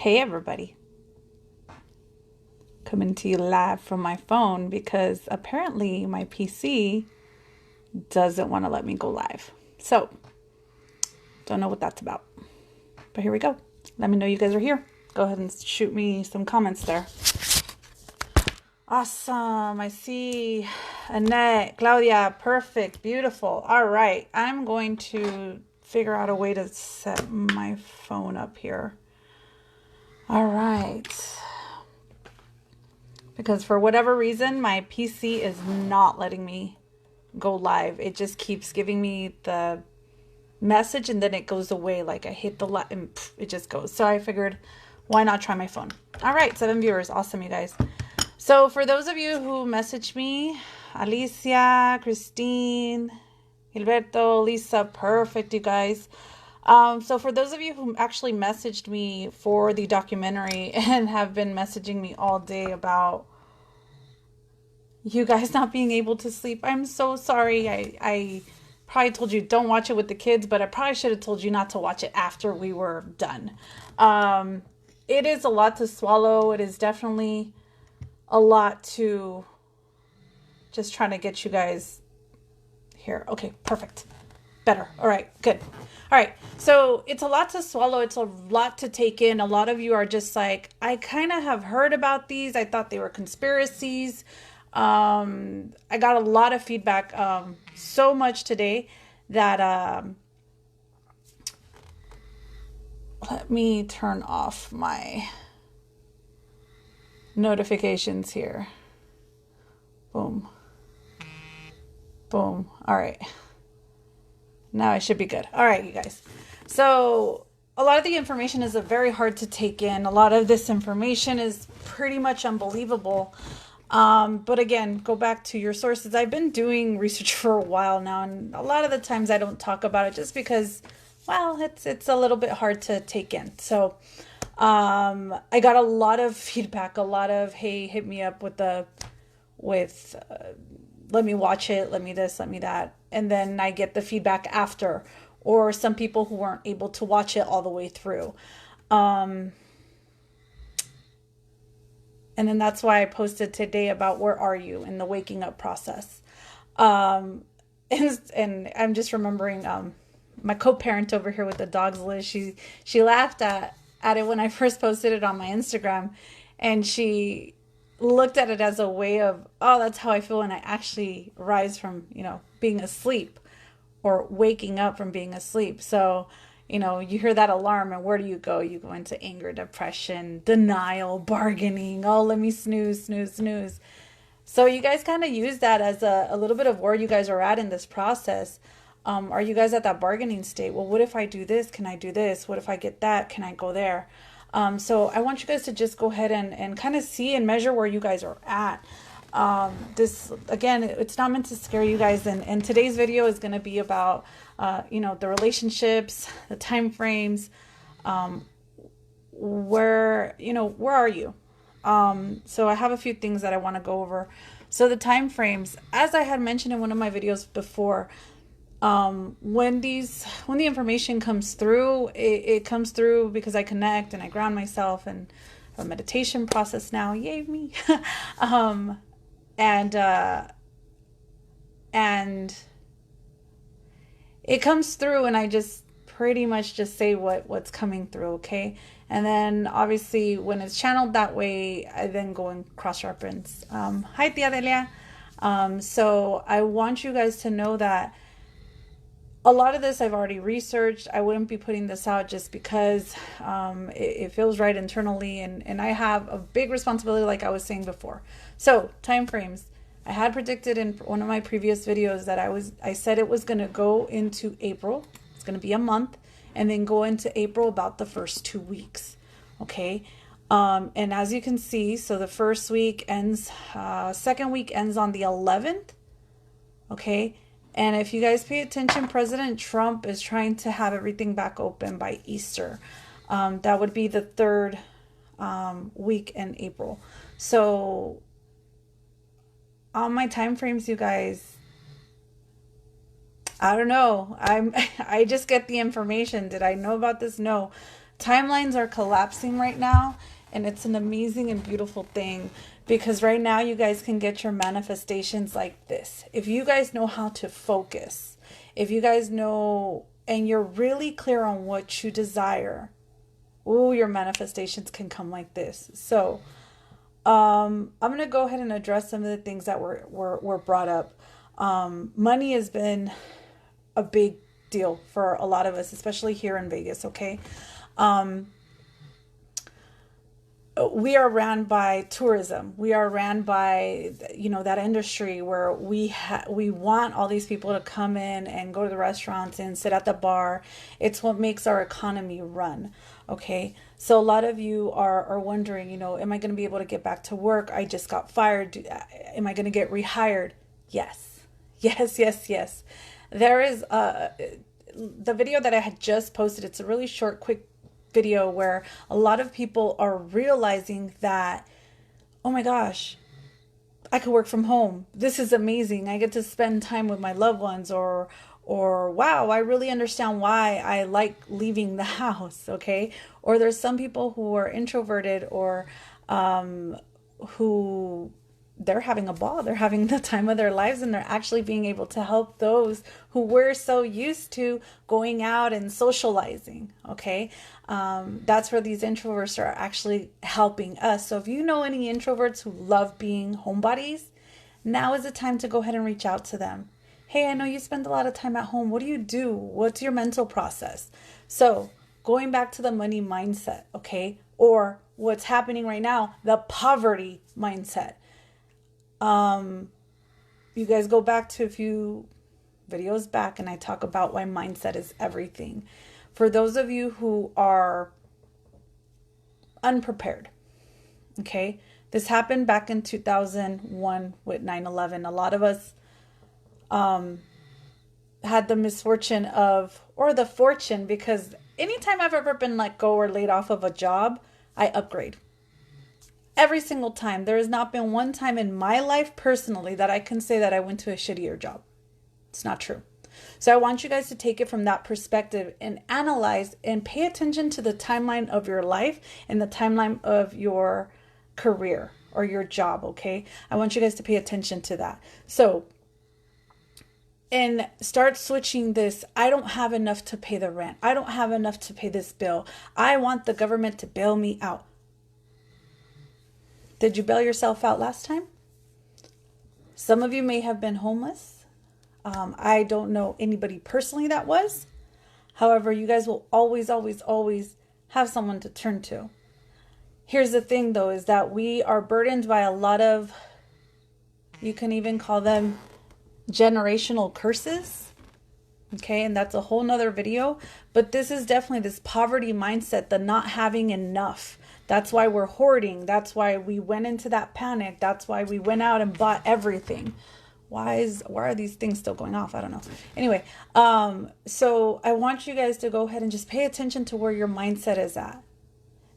Hey everybody, coming to you live from my phone because apparently my PC doesn't want to let me go live. So, don't know what that's about. But here we go. Let me know you guys are here. Go ahead and shoot me some comments there. Awesome. I see Annette, Claudia, perfect, beautiful. All right. I'm going to figure out a way to set my phone up here. All right. Because for whatever reason, my PC is not letting me go live. It just keeps giving me the message and then it goes away. Like I hit the light and it just goes. So I figured, why not try my phone? All right, 7 viewers. Awesome, you guys. So for those of you who messaged me, Alicia, Christine, Gilberto, Lisa, perfect, you guys. So for those of you who actually messaged me for the documentary and have been messaging me all day about you guys not being able to sleep, I'm so sorry. I probably told you don't watch it with the kids, but I probably should have told you not to watch it after we were done. It is a lot to swallow. It is definitely a lot to just trying to get you guys here. Okay, perfect. Better. All right, good. All right, so it's a lot to swallow. It's a lot to take in. A lot of you are just like, I kind of have heard about these. I thought they were conspiracies. I got a lot of feedback, so much today that, let me turn off my notifications here. Boom. Boom. All right. Now I should be good. All right, you guys. So a lot of the information is very hard to take in. A lot of this information is pretty much unbelievable. But again, go back to your sources. I've been doing research for a while now, and a lot of the times I don't talk about it just because, well, it's a little bit hard to take in. So I got a lot of feedback, a lot of, hey, hit me up with let me watch it, let me this, let me that. And then I get the feedback after, or some people who weren't able to watch it all the way through. And then that's why I posted today about where are you in the waking up process. And I'm just remembering my co-parent over here with the dogs, Liz, she laughed at it when I first posted it on my Instagram, and she looked at it as a way of, oh, that's how I feel when I actually rise from, being asleep or waking up from being asleep. So, you hear that alarm and where do you go? You go into anger, depression, denial, bargaining. Oh, let me snooze, snooze, snooze. So you guys kind of use that as a little bit of where you guys are at in this process. Are you guys at that bargaining state? Well, what if I do this? Can I do this? What if I get that? Can I go there? So I want you guys to just go ahead and kind of see and measure where you guys are at. This, again, it's not meant to scare you guys. And today's video is going to be about, the relationships, the time frames, where are you? So I have a few things that I want to go over. So the time frames, as I had mentioned in one of my videos before, when the information comes through, it comes through because I connect and I ground myself and a meditation process now. Yay me. And it comes through and I just pretty much just say what's coming through. Okay. And then obviously when it's channeled that way, I then go and cross-reference. Hi, Tia Delia. So I want you guys to know that a lot of this I've already researched. I wouldn't be putting this out just because it feels right internally, and I have a big responsibility like I was saying before. So time frames. I had predicted in one of my previous videos that I said it was going to go into April. It's going to be a month, and then go into April about the first 2 weeks. Okay. And as you can see, so the first week ends, second week ends on the 11th. Okay. And if you guys pay attention, President Trump is trying to have everything back open by Easter. That would be the third week in April. So on my time frames, you guys, I don't know. I just get the information. Did I know about this? No. Timelines are collapsing right now, and it's an amazing and beautiful thing, because right now you guys can get your manifestations like this. If you guys know how to focus, if you guys know and you're really clear on what you desire, ooh, your manifestations can come like this. So I'm going to go ahead and address some of the things that were brought up. Money has been a big deal for a lot of us, especially here in Vegas, okay? We are ran by tourism. We are ran by, that industry where we want all these people to come in and go to the restaurants and sit at the bar. It's what makes our economy run. Okay. So a lot of you are wondering, am I going to be able to get back to work? I just got fired. Am I going to get rehired? Yes. Yes, yes, yes. There is the video that I had just posted. It's a really short, quick video where a lot of people are realizing that, oh my gosh, I could work from home. This is amazing. I get to spend time with my loved ones, or wow, I really understand why I like leaving the house. Okay. Or there's some people who are introverted, or who they're having a ball. They're having the time of their lives, and they're actually being able to help those who we're so used to going out and socializing. Okay. That's where these introverts are actually helping us. So if you know any introverts who love being homebodies, now is the time to go ahead and reach out to them. Hey, I know you spend a lot of time at home. What do you do? What's your mental process? So going back to the money mindset, okay? Or what's happening right now, the poverty mindset. You guys go back to a few videos back and I talk about why mindset is everything. For those of you who are unprepared, okay, this happened back in 2001 with 9/11. A lot of us had the misfortune or the fortune, because anytime I've ever been let go or laid off of a job, I upgrade. Every single time. There has not been one time in my life personally that I can say that I went to a shittier job. It's not true. So I want you guys to take it from that perspective and analyze and pay attention to the timeline of your life and the timeline of your career or your job, okay? I want you guys to pay attention to that. So, and start switching this. I don't have enough to pay the rent. I don't have enough to pay this bill. I want the government to bail me out. Did you bail yourself out last time? Some of you may have been homeless. I don't know anybody personally that was. However, you guys will always, always, always have someone to turn to. Here's the thing though, is that we are burdened by a lot of, you can even call them generational curses. Okay, and that's a whole nother video. But this is definitely this poverty mindset, the not having enough. That's why we're hoarding. That's why we went into that panic. That's why we went out and bought everything. Why are these things still going off? I don't know. Anyway, so I want you guys to go ahead and just pay attention to where your mindset is at.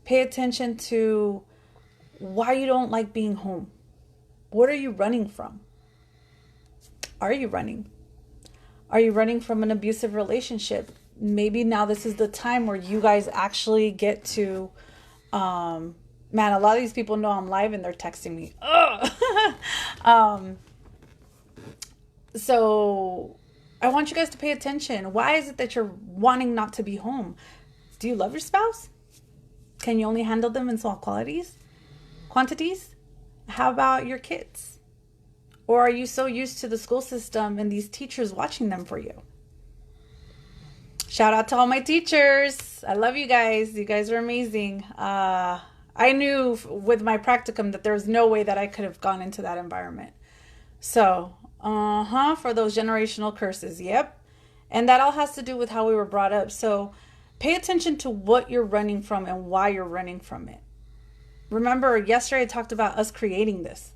Pay attention to why you don't like being home. What are you running from? Are you running? Are you running from an abusive relationship? Maybe now this is the time where you guys actually get to, man, a lot of these people know I'm live and they're texting me. So I want you guys to pay attention. Why is it that you're wanting not to be home? Do you love your spouse? Can you only handle them in small quantities? How about your kids? Or are you so used to the school system and these teachers watching them for you? Shout out to all my teachers. I love you guys. You guys are amazing. I knew with my practicum that there was no way that I could have gone into that environment. So, for those generational curses. Yep. And that all has to do with how we were brought up. So pay attention to what you're running from and why you're running from it. Remember, yesterday I talked about us creating this.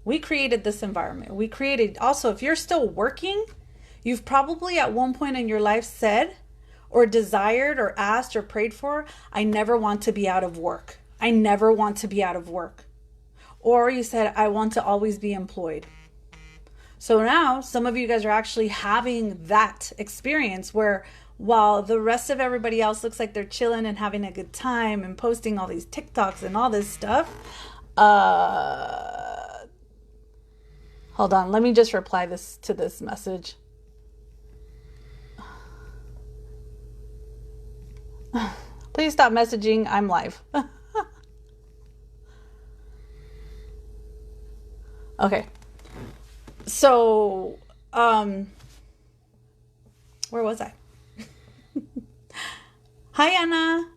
We created this environment. We created, also, if you're still working, you've probably at one point in your life said or desired or asked or prayed for, I never want to be out of work. I never want to be out of work. Or you said, I want to always be employed. So now some of you guys are actually having that experience where while the rest of everybody else looks like they're chilling and having a good time and posting all these TikToks and all this stuff. Hold on, let me just reply this to this message. Please stop messaging. I'm live. Okay. So, where was I? Hi, Anna.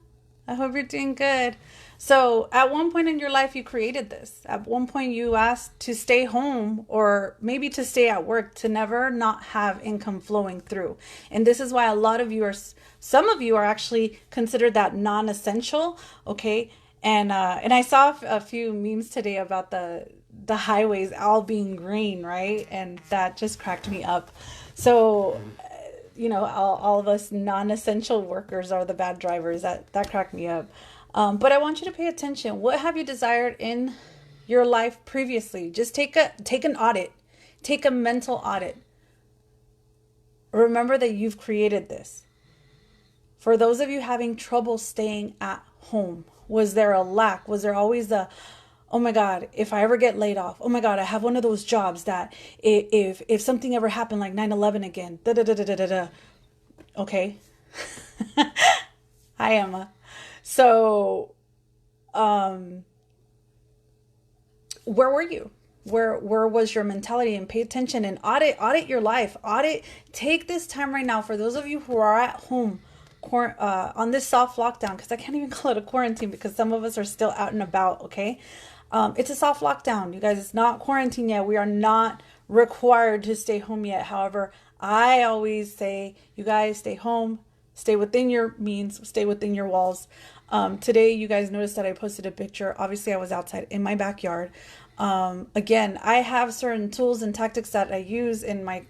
I hope you're doing good. So, at one point in your life, you created this. At one point, you asked to stay home or maybe to stay at work to never not have income flowing through. And this is why a lot of you are, some of you are actually considered that non-essential. Okay. And I saw a few memes today about the highways all being green, right? And that just cracked me up. So, all of us non-essential workers are the bad drivers. That cracked me up. But I want you to pay attention. What have you desired in your life previously? Just take an audit. Take a mental audit. Remember that you've created this. For those of you having trouble staying at home, was there a lack? Was there always oh my God, if I ever get laid off, oh my God, I have one of those jobs that if something ever happened like 9/11 again, da da da da da da. Okay. Hi, Emma. So, where were you? Where was your mentality? And pay attention and audit your life. Take this time right now for those of you who are at home on this soft lockdown, because I can't even call it a quarantine because some of us are still out and about. Okay. It's a soft lockdown, you guys. It's not quarantine yet. We are not required to stay home yet. However, I always say, you guys stay home, stay within your means, stay within your walls. Today, you guys noticed that I posted a picture. Obviously, I was outside in my backyard. Again, I have certain tools and tactics that I use in my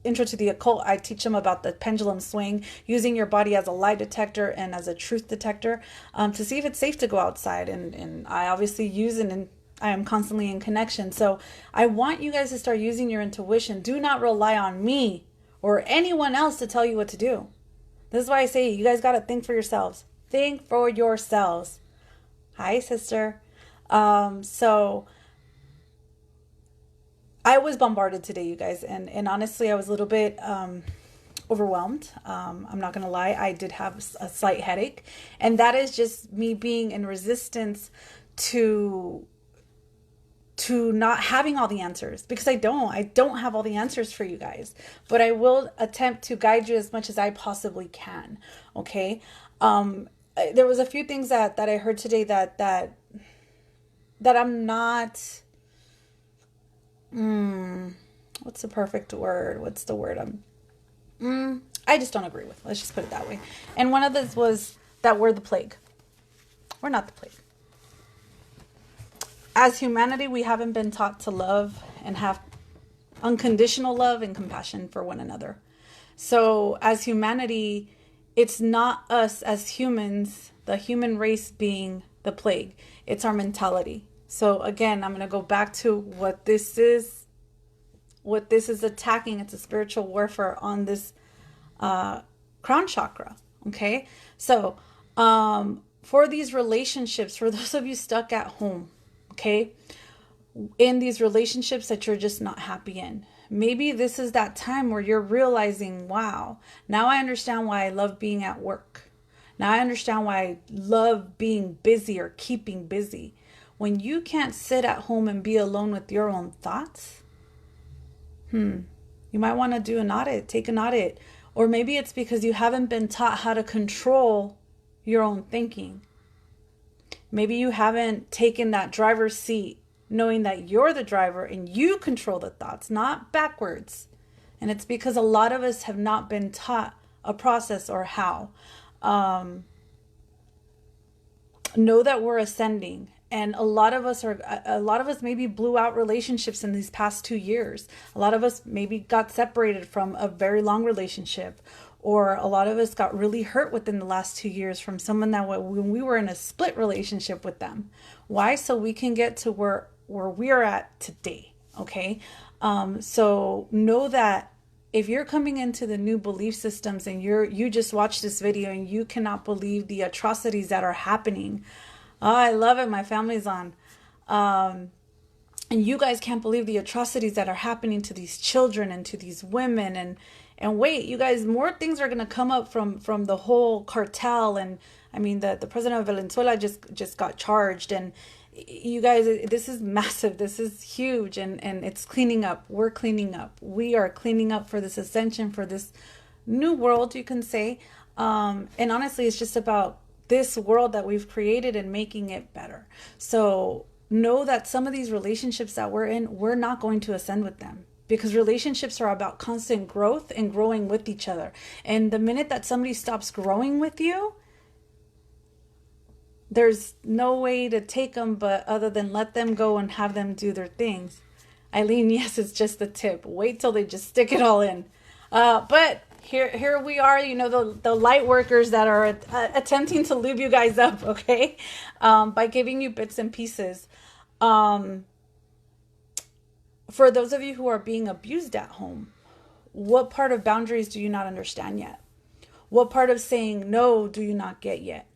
intro to the occult. I teach them about the pendulum swing, using your body as a lie detector and as a truth detector to see if it's safe to go outside. And I obviously use it, and I am constantly in connection. So I want you guys to start using your intuition. Do not rely on me or anyone else to tell you what to do. This is why I say you guys got to think for yourselves. Think for yourselves. Hi, sister. So I was bombarded today, you guys, and honestly, I was a little bit overwhelmed. I'm not gonna lie, I did have a slight headache, and that is just me being in resistance to not having all the answers, because I don't have all the answers for you guys, but I will attempt to guide you as much as I possibly can. Okay. There was a few things that I heard today that I'm not. What's the perfect word? What's the word I just don't agree with. Let's just put it that way. And one of those was that we're the plague. We're not the plague. As humanity, we haven't been taught to love and have unconditional love and compassion for one another. So as humanity, it's not us as humans, the human race being the plague. It's our mentality. So again, I'm going to go back to what this is. What this is attacking, it's a spiritual warfare on this crown chakra. Okay. So for these relationships, for those of you stuck at home, okay, in these relationships that you're just not happy in, maybe this is that time where you're realizing, wow, now I understand why I love being at work. Now I understand why I love being busy or keeping busy. When you can't sit at home and be alone with your own thoughts, you might want to do an audit, take an audit. Or maybe it's because you haven't been taught how to control your own thinking. Maybe you haven't taken that driver's seat, knowing that you're the driver and you control the thoughts, not backwards. And it's because a lot of us have not been taught a process or how. Know that we're ascending. And a lot of us maybe blew out relationships in these past 2 years. A lot of us maybe got separated from a very long relationship, or a lot of us got really hurt within the last 2 years from someone that when we were in a split relationship with them. Why? So we can get to where we're at today. Okay. So know that if you're coming into the new belief systems and you just watched this video and you cannot believe the atrocities that are happening. Oh, I love it. My family's on. And you guys can't believe the atrocities that are happening to these children and to these women. And wait, you guys, more things are going to come up from the whole cartel. And I mean, the president of Venezuela just got charged. And you guys, this is massive. This is huge. And it's cleaning up. We're cleaning up. We are cleaning up for this ascension, for this new world, you can say. And honestly, it's just about this world that we've created and making it better. So know that some of these relationships that we're in, we're not going to ascend with them, because relationships are about constant growth and growing with each other. And the minute that somebody stops growing with you, there's no way to take them but other than let them go and have them do their things. Eileen, yes, it's just the tip. Wait till they just stick it all in. But here we are, you know, the light workers that are attempting to lube you guys up, okay? By giving you bits and pieces. For those of you who are being abused at home, what part of boundaries do you not understand yet? What part of saying no do you not get yet?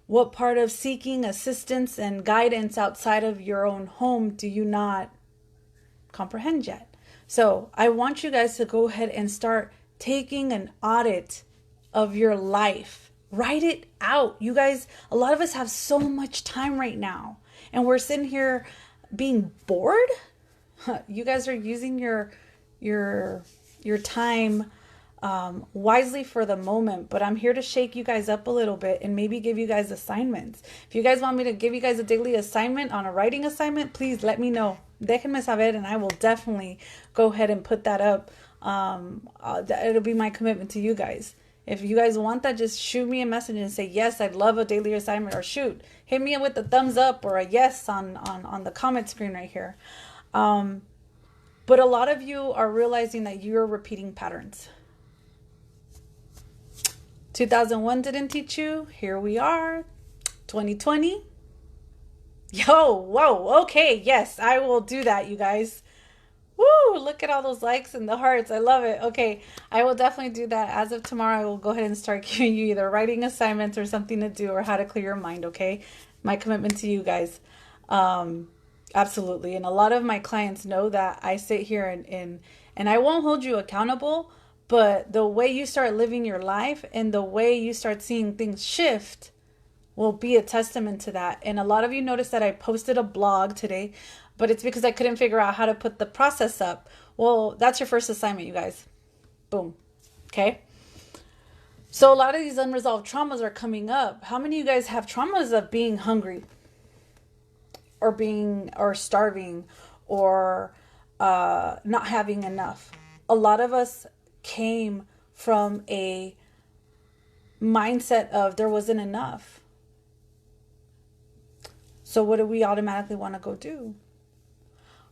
What part of seeking assistance and guidance outside of your own home do you not comprehend yet? So I want you guys to go ahead and start taking an audit of your life. Write it out. You guys, a lot of us have so much time right now, and we're sitting here being bored. You guys are using your time wisely for the moment, but I'm here to shake you guys up a little bit and maybe give you guys assignments. If you guys want me to give you guys a daily assignment on a writing assignment, please let me know. Déjenme saber, and I will definitely go ahead and put that up. It'll be my commitment to you guys. If you guys want that, just shoot me a message and say, yes, I'd love a daily assignment, or shoot, hit me with the thumbs up or a yes on the comment screen right here. But a lot of you are realizing that you're repeating patterns. 2001 didn't teach you. Here we are, 2020. Yo, whoa, okay, yes, I will do that, you guys. Woo, look at all those likes and the hearts. I love it. Okay, I will definitely do that. As of tomorrow, I will go ahead and start giving you either writing assignments or something to do or how to clear your mind, okay? My commitment to you guys. Absolutely. And a lot of my clients know that I sit here and I won't hold you accountable, but the way you start living your life and the way you start seeing things shift will be a testament to that. And a lot of you noticed that I posted a blog today, but it's because I couldn't figure out how to put the process up. Well, that's your first assignment, you guys. Boom. Okay. So a lot of these unresolved traumas are coming up. How many of you guys have traumas of being hungry or starving or not having enough? A lot of us came from a mindset of there wasn't enough. So what do we automatically want to go do?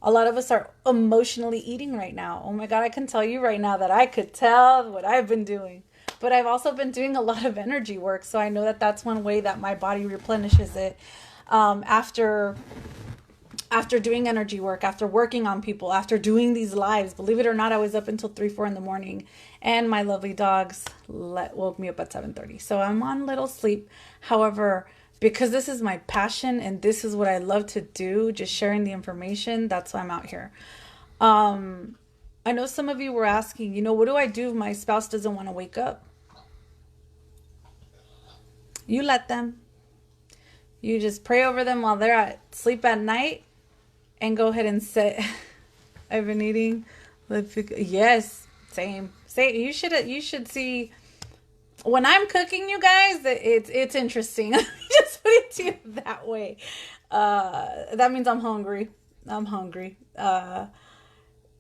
A lot of us are emotionally eating right now. Oh my God, I can tell you right now that I could tell what I've been doing. But I've also been doing a lot of energy work. So I know that that's one way that my body replenishes it. After doing energy work, after working on people, after doing these lives, believe it or not, I was up until 3-4 in the morning, and my lovely dogs woke me up at 7:30. So I'm on little sleep. However, because this is my passion and this is what I love to do, just sharing the information, that's why I'm out here. I know some of you were asking, what do I do if my spouse doesn't want to wake up? You let them. You just pray over them while they're asleep at night and go ahead and sit. I've been eating. Yes, same. You should see when I'm cooking, you guys. It's interesting. Just put it to you that way. That means I'm hungry. But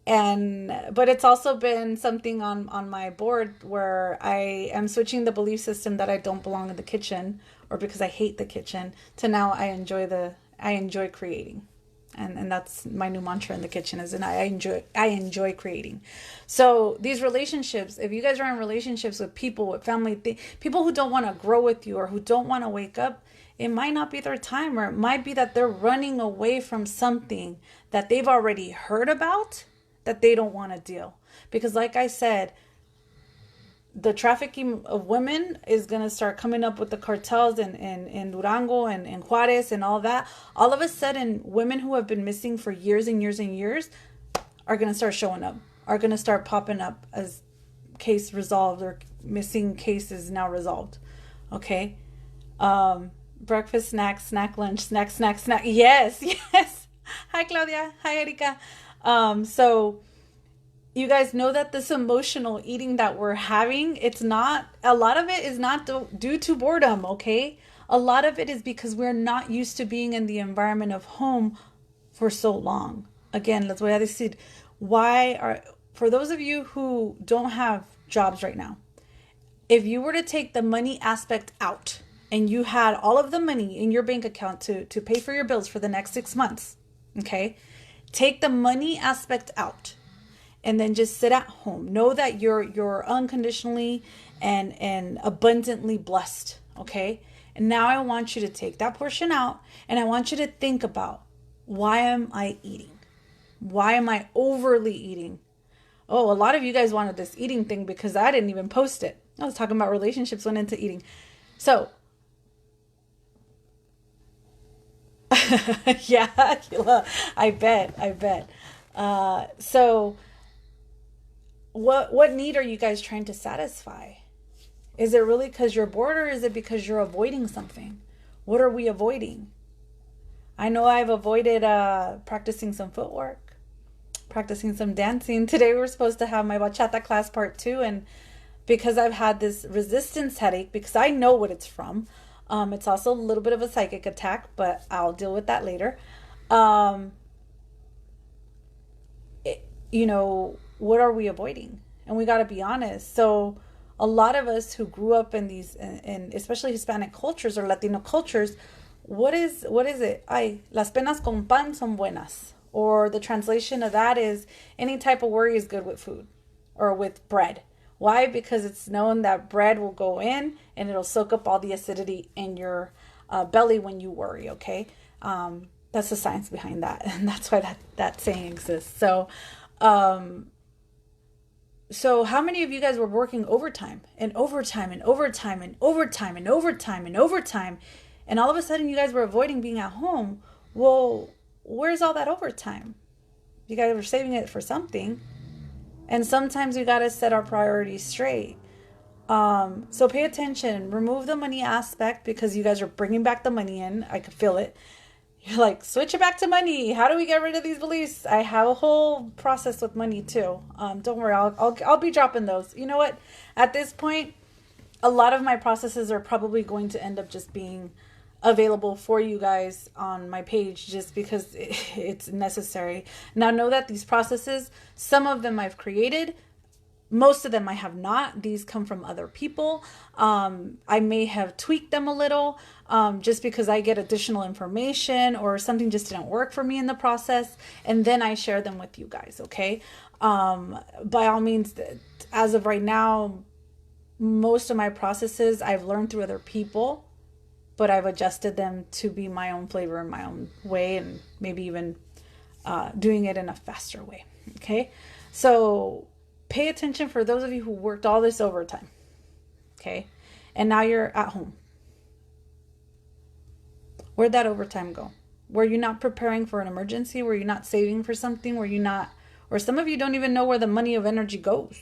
it's also been something on my board where I am switching the belief system that I don't belong in the kitchen, or because I hate the kitchen, to now I enjoy creating. And that's my new mantra in the kitchen, is and I enjoy creating. So these relationships, if you guys are in relationships with people, with family, people who don't want to grow with you or who don't want to wake up, it might not be their time, or it might be that they're running away from something that they've already heard about that they don't want to deal. Because like I said, the trafficking of women is going to start coming up with the cartels in Durango and Juarez and all that. All of a sudden, women who have been missing for years and years and years are going to start showing up, are going to start popping up as case resolved or missing cases now resolved. Okay. Breakfast, snack, lunch, snack. Yes, yes. Hi, Claudia. Hi, Erika. So you guys know that this emotional eating that we're having, it's not, a lot of it is not due to boredom, okay? A lot of it is because we're not used to being in the environment of home for so long. Again, les voy a decir, for those of you who don't have jobs right now, if you were to take the money aspect out and you had all of the money in your bank account to pay for your bills for the next 6 months, okay? Take the money aspect out and then just sit at home. Know that you're unconditionally and abundantly blessed, okay? And now I want you to take that portion out and I want you to think about, why am I eating? Why am I overly eating? Oh, a lot of you guys wanted this eating thing because I didn't even post it. I was talking about relationships, went into eating. So, yeah, I bet. So what need are you guys trying to satisfy? Is it really because you're bored, or is it because you're avoiding something? What are we avoiding? I know I've avoided practicing some footwork, practicing some dancing. Today we were supposed to have my bachata class part 2, and because I've had this resistance headache, because I know what it's from. It's also a little bit of a psychic attack, but I'll deal with that later. What are we avoiding? And we got to be honest. So a lot of us who grew up in these, in especially Hispanic cultures or Latino cultures, what is it? Ay, las penas con pan son buenas. Or the translation of that is, any type of worry is good with food or with bread. Why? Because it's known that bread will go in and it'll soak up all the acidity in your belly when you worry, okay? That's the science behind that. And that's why that saying exists. So how many of you guys were working overtime and overtime and overtime and overtime and overtime and overtime, and all of a sudden you guys were avoiding being at home? Well, where's all that overtime? You guys were saving it for something. And sometimes we got to set our priorities straight. So pay attention. Remove the money aspect, because you guys are bringing back the money in. I could feel it. You're like, switch it back to money. How do we get rid of these beliefs? I have a whole process with money too. Don't worry. I'll be dropping those. You know what? At this point, a lot of my processes are probably going to end up just being available for you guys on my page, just because it's necessary. Now know that these processes, some of them I've created, most of them I have not. These come from other people. I may have tweaked them a little, just because I get additional information or something just didn't work for me in the process, and then I share them with you guys, okay? By all means, as of right now, most of my processes I've learned through other people, but I've adjusted them to be my own flavor in my own way, and maybe even doing it in a faster way. Okay, so pay attention for those of you who worked all this overtime. Okay, and now you're at home. Where'd that overtime go? Were you not preparing for an emergency? Were you not saving for something? Were you not, or some of you don't even know where the money of energy goes.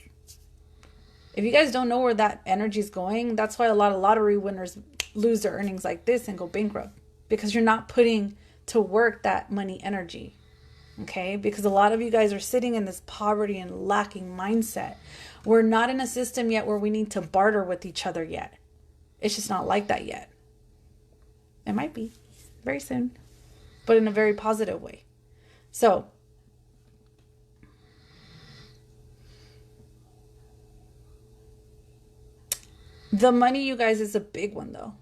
If you guys don't know where that energy is going, that's why a lot of lottery winners lose their earnings like this and go bankrupt, because you're not putting to work that money energy. Okay, because a lot of you guys are sitting in this poverty and lacking mindset. We're not in a system yet where we need to barter with each other yet. It's just not like that yet. It might be very soon, but in a very positive way. So the money, you guys, is a big one though.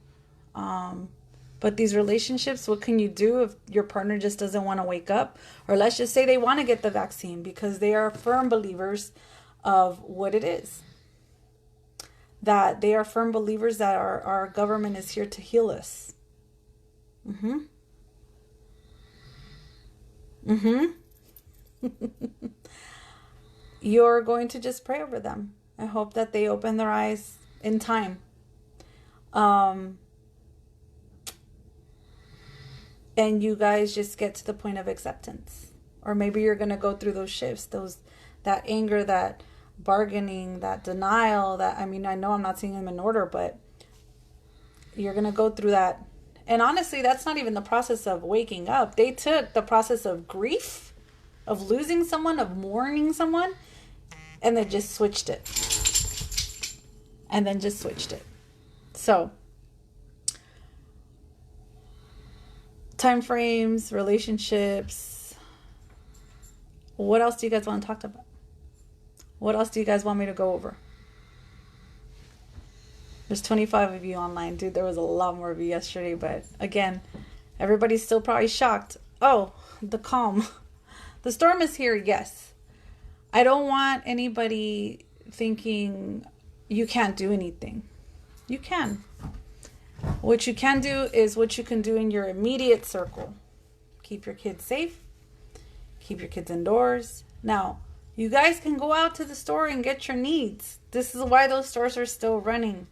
But these relationships, what can you do if your partner just doesn't want to wake up? Or let's just say they want to get the vaccine because they are firm believers of what it is. That they are firm believers that our government is here to heal us. you're going to just pray over them. I hope that they open their eyes in time. And you guys just get to the point of acceptance. Or maybe you're going to go through those shifts, that anger, that bargaining, that denial, I know I'm not seeing them in order, but you're going to go through that. And honestly, that's not even the process of waking up. They took the process of grief, of losing someone, of mourning someone, and they just switched it. So, time frames, relationships. What else do you guys want to talk about? What else do you guys want me to go over? There's 25 of you online. Dude, there was a lot more of you yesterday, but again, everybody's still probably shocked. Oh, the calm. The storm is here, yes. I don't want anybody thinking you can't do anything. You can. What you can do is what you can do in your immediate circle. Keep your kids safe. Keep your kids indoors. Now, you guys can go out to the store and get your needs. This is why those stores are still running.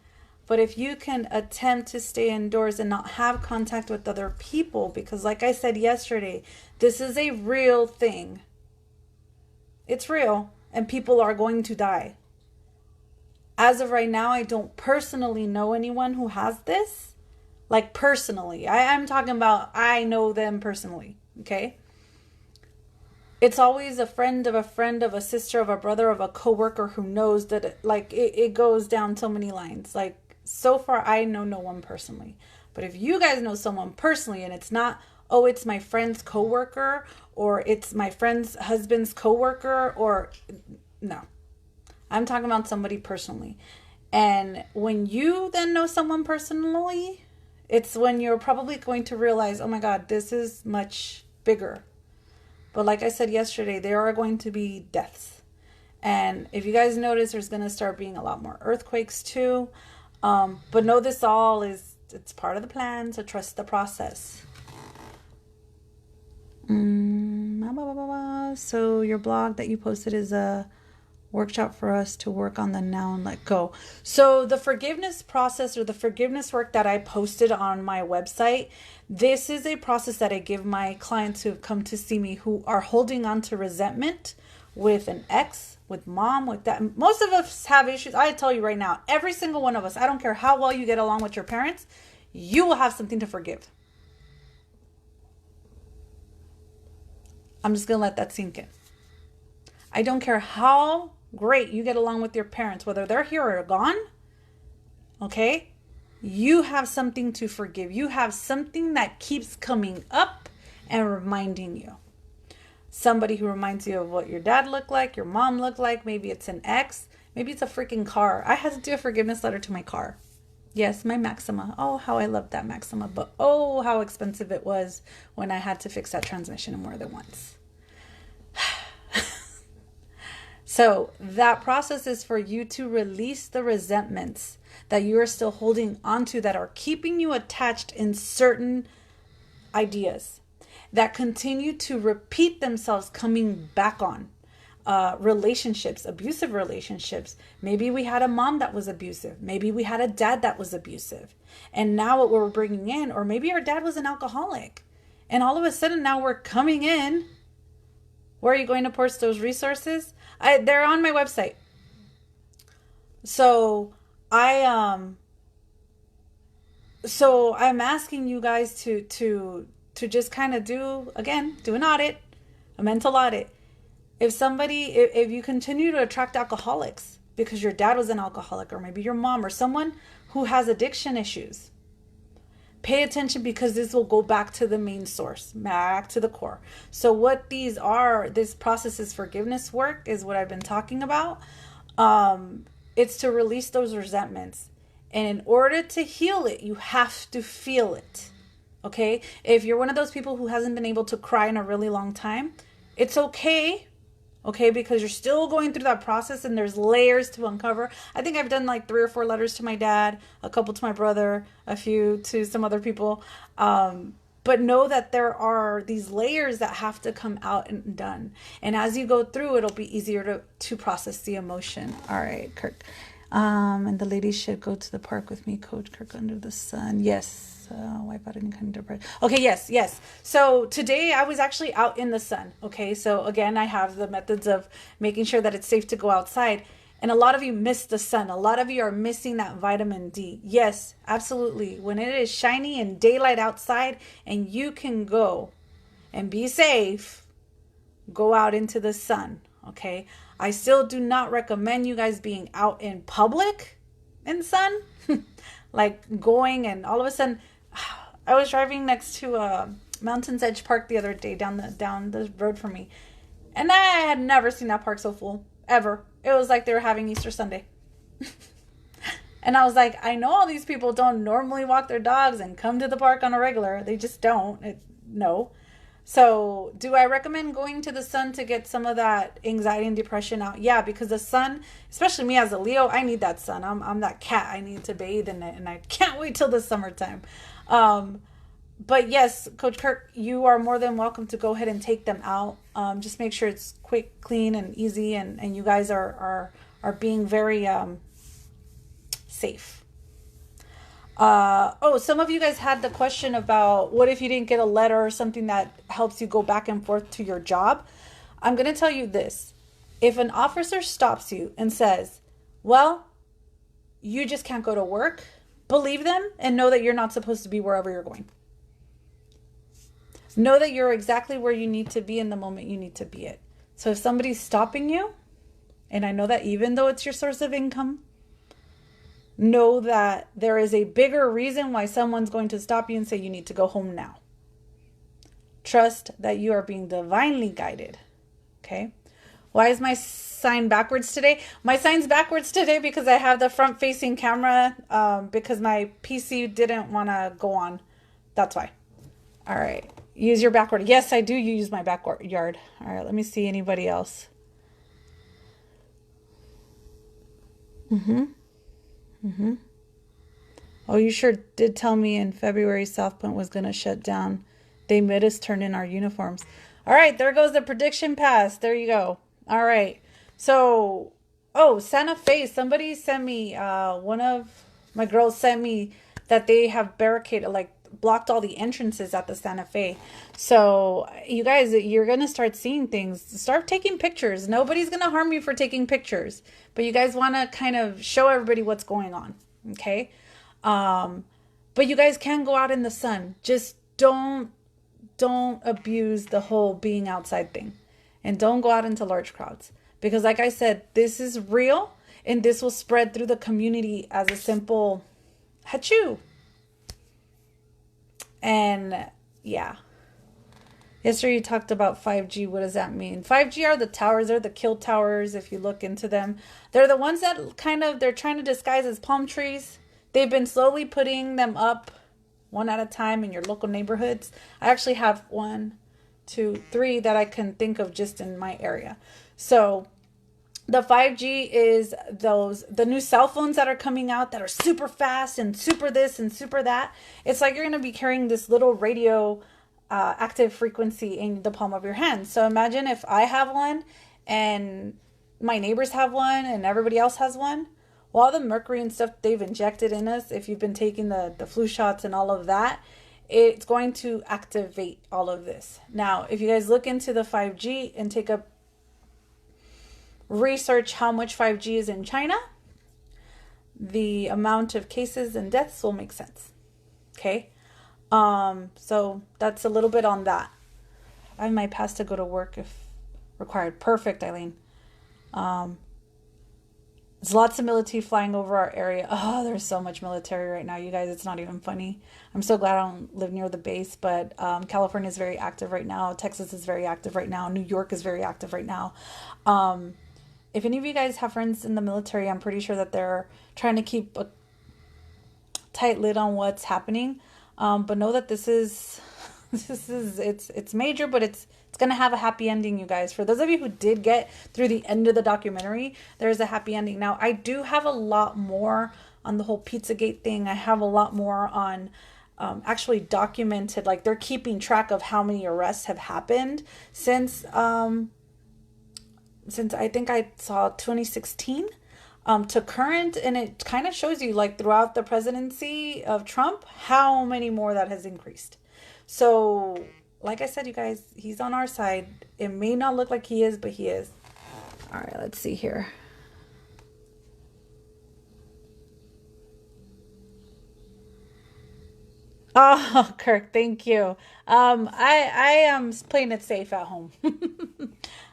But if you can attempt to stay indoors and not have contact with other people, because like I said yesterday, this is a real thing. It's real, and people are going to die. As of right now, I don't personally know anyone who has this. Like personally. I'm talking about I know them personally. Okay? It's always a friend, of a sister, of a brother, of a coworker who knows that it goes down so many lines. Like, so far, I know no one personally. But if you guys know someone personally and it's not, oh, it's my friend's coworker or it's my friend's husband's coworker or no. I'm talking about somebody personally. And when you then know someone personally, it's when you're probably going to realize, oh my God, this is much bigger. But like I said yesterday, there are going to be deaths. And if you guys notice, there's going to start being a lot more earthquakes too. But know this all it's part of the plan, so trust the process. So your blog that you posted is a workshop for us to work on the now and let go. So the forgiveness process or the forgiveness work that I posted on my website, this is a process that I give my clients who have come to see me who are holding on to resentment with an ex, with mom, with that. Most of us have issues. I tell you right now, every single one of us, I don't care how well you get along with your parents, you will have something to forgive. I'm just going to let that sink in. I don't care how great you get along with your parents, whether they're here or gone, okay? You have something to forgive. You have something that keeps coming up and reminding you. Somebody who reminds you of what your dad looked like, your mom looked like. Maybe it's an ex. Maybe it's a freaking car. I had to do a forgiveness letter to my car. Yes, my Maxima. Oh, how I loved that Maxima. But oh, how expensive it was when I had to fix that transmission more than once. So that process is for you to release the resentments that you are still holding onto that are keeping you attached in certain ideas that continue to repeat themselves coming back on. Relationships, abusive relationships. Maybe we had a mom that was abusive. Maybe we had a dad that was abusive. And now what we're bringing in, or maybe our dad was an alcoholic. And all of a sudden now we're coming in. Where are you going to post those resources? They're on my website. So I'm asking you guys to just kind of do an audit, a mental audit. If you continue to attract alcoholics because your dad was an alcoholic, or maybe your mom or someone who has addiction issues, pay attention, because this will go back to the main source, back to the core. So what this process is forgiveness work, is what I've been talking about. It's to release those resentments. And in order to heal it, you have to feel it. Okay? If you're one of those people who hasn't been able to cry in a really long time, it's okay. Okay, because you're still going through that process and there's layers to uncover. I think I've done like 3 or 4 letters to my dad, a couple to my brother, a few to some other people. But know that there are these layers that have to come out and done. And as you go through, it'll be easier to process the emotion. All right, Kirk. And the ladies should go to the park with me, Coach Kirk, under the sun. Yes. Wipe out any kind of depression. Okay, yes. So today I was actually out in the sun. Okay, so again, I have the methods of making sure that it's safe to go outside. And a lot of you miss the sun. A lot of you are missing that vitamin D. Yes, absolutely. When it is shiny and daylight outside and you can go and be safe, go out into the sun, okay? I still do not recommend you guys being out in public in the sun. Like going and all of a sudden, I was driving next to Mountain's Edge Park the other day down the road from me. And I had never seen that park so full, ever. It was like they were having Easter Sunday. And I was like, I know all these people don't normally walk their dogs and come to the park on a regular. They just don't. No. So do I recommend going to the sun to get some of that anxiety and depression out? Yeah, because the sun, especially me as a Leo, I need that sun. I'm that cat. I need to bathe in it, and I can't wait till the summertime. But yes, Coach Kirk, you are more than welcome to go ahead and take them out. Just make sure it's quick, clean, and easy, and you guys are being very safe. Some of you guys had the question about what if you didn't get a letter or something that helps you go back and forth to your job. I'm going to tell you this. If an officer stops you and says, well, you just can't go to work, believe them and know that you're not supposed to be wherever you're going. Know that you're exactly where you need to be in the moment you need to be it. So if somebody's stopping you, and I know that even though it's your source of income, know that there is a bigger reason why someone's going to stop you and say you need to go home now. Trust that you are being divinely guided. Okay? Why is my sign backwards today? My sign's backwards today because I have the front-facing camera because my PC didn't want to go on. That's why. All right. Use your backward. Yes, I do use my backyard. All right, let me see anybody else. Oh, you sure did tell me in February South Point was going to shut down. They made us turn in our uniforms. All right, there goes the prediction pass. There you go. All right. So, Santa Fe. Somebody sent me, one of my girls sent me that they have barricaded, blocked all the entrances at the Santa Fe. So you guys, you're going to start seeing things. Start taking pictures. Nobody's going to harm you for taking pictures, but you guys want to kind of show everybody what's going on. Okay. But you guys can go out in the sun. Just don't abuse the whole being outside thing, and don't go out into large crowds, because like I said, this is real and this will spread through the community as a simple hachoo. And yeah, yesterday you talked about 5G. What does that mean? 5G are the towers. They're the kill towers. If you look into them, they're the ones that they're trying to disguise as palm trees. They've been slowly putting them up one at a time in your local neighborhoods. I actually have 1, 2, 3 that I can think of just in my area. So the 5G is the new cell phones that are coming out that are super fast and super this and super that. It's like you're going to be carrying this little radio active frequency in the palm of your hand. So imagine if I have one and my neighbors have one and everybody else has one. Well, all the mercury and stuff they've injected in us, if you've been taking the flu shots and all of that, it's going to activate all of this. Now, if you guys look into the 5G and take a research how much 5G is in China, the amount of cases and deaths will make sense. Okay. So that's a little bit on that. I have my pass to go to work if required. Perfect, Eileen. There's lots of military flying over our area. Oh, there's so much military right now, you guys. It's not even funny. I'm so glad I don't live near the base, but California is very active right now. Texas is very active right now. New York is very active right now. If any of you guys have friends in the military, I'm pretty sure that they're trying to keep a tight lid on what's happening. But know that it's major, but it's going to have a happy ending, you guys. For those of you who did get through the end of the documentary, there's a happy ending. Now, I do have a lot more on the whole Pizzagate thing. I have a lot more on actually documented, like they're keeping track of how many arrests have happened since I think I saw 2016 to current, and it kind of shows you like throughout the presidency of Trump how many more that has increased. So, like I said, you guys, he's on our side. It may not look like he is, but he is. All right, let's see here. Oh, Kirk, thank you. I am playing it safe at home.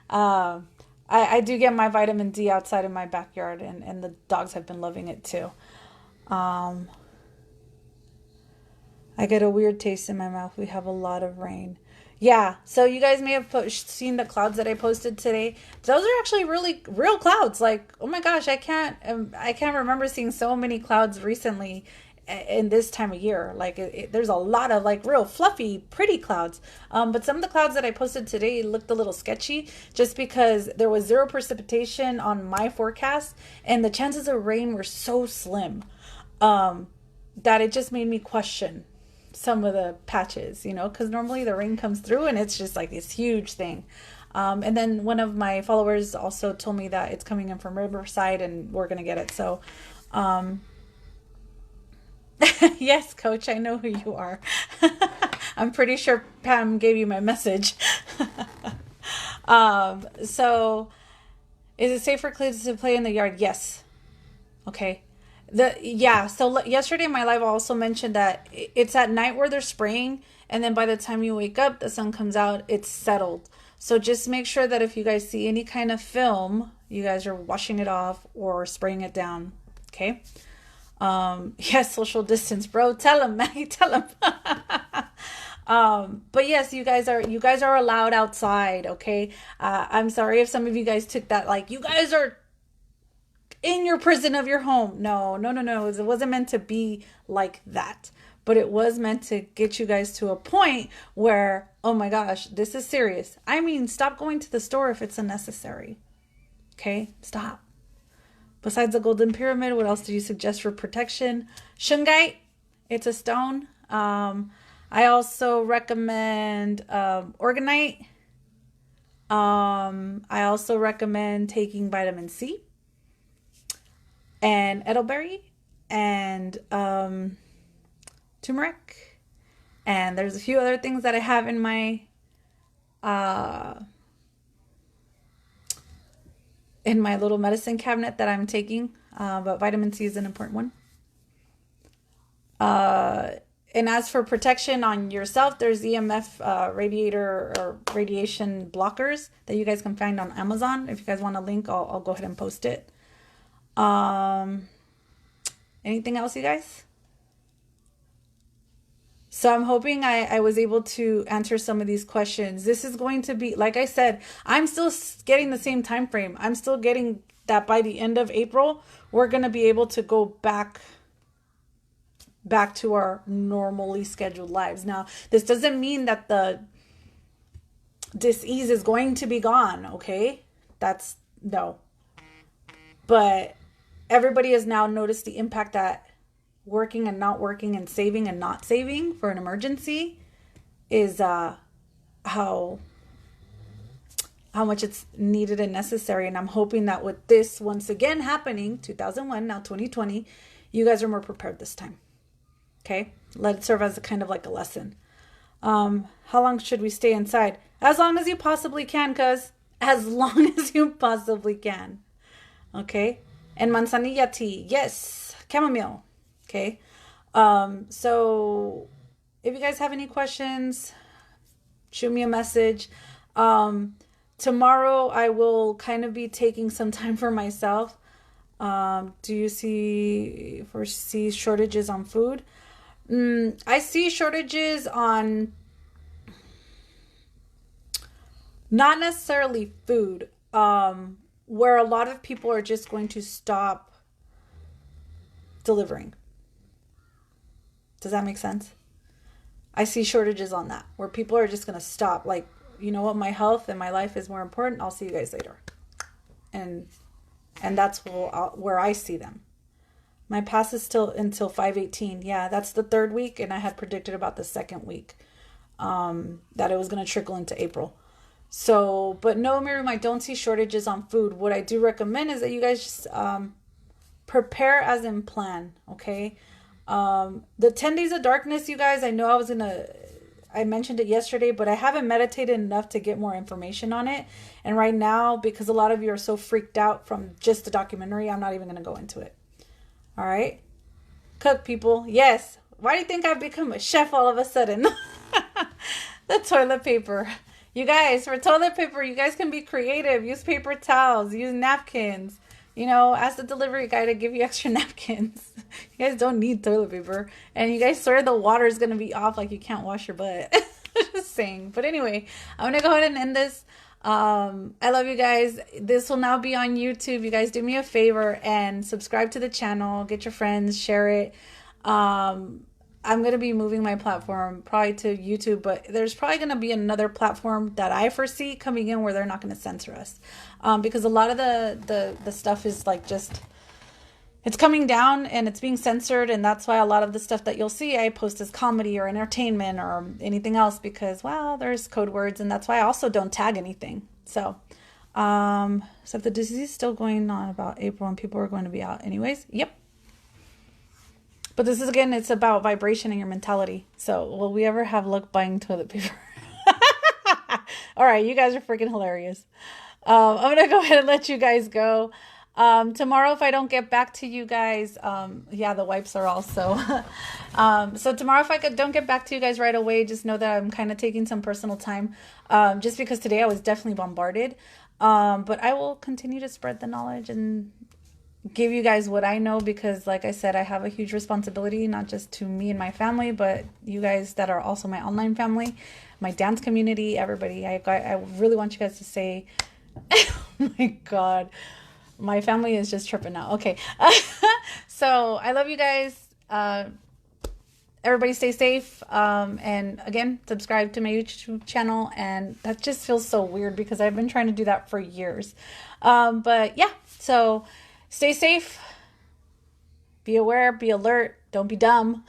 I do get my vitamin D outside in my backyard, and the dogs have been loving it too. Um, I get a weird taste in my mouth. We have a lot of rain. Yeah, so you guys may have seen the clouds that I posted today. Those are actually really real clouds. Like, oh my gosh, I can't remember seeing so many clouds recently in this time of year. Like, there's a lot of like real fluffy, pretty clouds. But some of the clouds that I posted today looked a little sketchy, just because there was zero precipitation on my forecast, and the chances of rain were so slim. That it just made me question some of the patches, because normally the rain comes through and it's just like this huge thing. And then one of my followers also told me that it's coming in from Riverside and we're going to get it. So, um, yes, coach, I know who you are. I'm pretty sure Pam gave you my message. So is it safe for kids to play in the yard? Yes. Okay. So yesterday in my live I also mentioned that it's at night where they're spraying, and then by the time you wake up the sun comes out, it's settled. So just make sure that if you guys see any kind of film, you guys are washing it off or spraying it down. Okay. Yes, social distance, bro. Tell them, man. Tell them. But yes, you guys are allowed outside. Okay. I'm sorry if some of you guys took that like you guys are in your prison of your home. No, no, no, no. It wasn't meant to be like that. But it was meant to get you guys to a point where, oh my gosh, this is serious. I mean, stop going to the store if it's unnecessary. Okay? Stop. Besides the golden pyramid, what else do you suggest for protection? Shungite. It's a stone. I also recommend organite. I also recommend taking vitamin C and elderberry and turmeric. And there's a few other things that I have uh, in my little medicine cabinet that I'm taking. But vitamin C is an important one. And as for protection on yourself, there's EMF radiator or radiation blockers that you guys can find on Amazon. If you guys want a link, I'll go ahead and post it. Um, Anything else, you guys? So I'm hoping I was able to answer some of these questions. This is going to be, like I said, I'm still getting the same time frame. I'm still getting that by the end of April, we're going to be able to go back to our normally scheduled lives. Now, this doesn't mean that the disease is going to be gone, okay? That's no. But everybody has now noticed the impact that working and not working and saving and not saving for an emergency is how much it's needed and necessary. And I'm hoping that with this once again happening, 2001, now 2020, you guys are more prepared this time. Okay? Let it serve as a kind of like a lesson. How long should we stay inside? As long as you possibly can, cuz as long as you possibly can. Okay? And manzanilla tea. Yes. Chamomile. Okay. So if you guys have any questions, shoot me a message. Tomorrow I will kind of be taking some time for myself. Do you foresee shortages on food? I see shortages on not necessarily food, where a lot of people are just going to stop delivering. Does that make sense? I see shortages on that, where people are just going to stop. Like, you know what, my health and my life is more important. I'll see you guys later. And that's where I see them. My pass is still until 5/18. Yeah, that's the third week, and I had predicted about the second week that it was going to trickle into April. So, but no, Miriam, I don't see shortages on food. What I do recommend is that you guys just prepare as in plan, okay? The 10 days of darkness, you guys, I know I mentioned it yesterday, but I haven't meditated enough to get more information on it. And right now, because a lot of you are so freaked out from just the documentary, I'm not even going to go into it. All right? Cook, people. Yes. Why do you think I've become a chef all of a sudden? The toilet paper. You guys, for toilet paper, you guys can be creative. Use paper towels. Use napkins. You know, ask the delivery guy to give you extra napkins. You guys don't need toilet paper. And you guys swear the water is going to be off like you can't wash your butt. Just saying. But anyway, I'm going to go ahead and end this. I love you guys. This will now be on YouTube. You guys do me a favor and subscribe to the channel. Get your friends. Share it. I'm going to be moving my platform probably to YouTube, but there's probably going to be another platform that I foresee coming in where they're not going to censor us. Because a lot of the stuff is like just, it's coming down and it's being censored. And that's why a lot of the stuff that you'll see, I post as comedy or entertainment or anything else because, well, there's code words. And that's why I also don't tag anything. So, so if the disease is still going on about April and people are going to be out anyways. Yep. But this is, again, it's about vibration and your mentality. So, will we ever have luck buying toilet paper? All right, you guys are freaking hilarious. I'm going to go ahead and let you guys go. Tomorrow, if I don't get back to you guys, yeah, the wipes are also. So tomorrow, if I don't get back to you guys right away, just know that I'm kind of taking some personal time. Just because today I was definitely bombarded. But I will continue to spread the knowledge and give you guys what I know because, like I said, I have a huge responsibility, not just to me and my family, but you guys that are also my online family, my dance community, everybody. I really want you guys to say, oh my God, my family is just tripping out. Okay. So I love you guys. Everybody stay safe. And again, subscribe to my YouTube channel. And that just feels so weird because I've been trying to do that for years. But yeah, so stay safe, be aware, be alert, don't be dumb.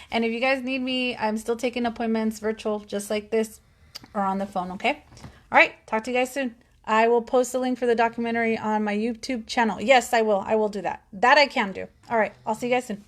And if you guys need me, I'm still taking appointments virtual, just like this, or on the phone, okay? All right, talk to you guys soon. I will post a link for the documentary on my YouTube channel. Yes, I will. I will do that. That I can do. All right, I'll see you guys soon.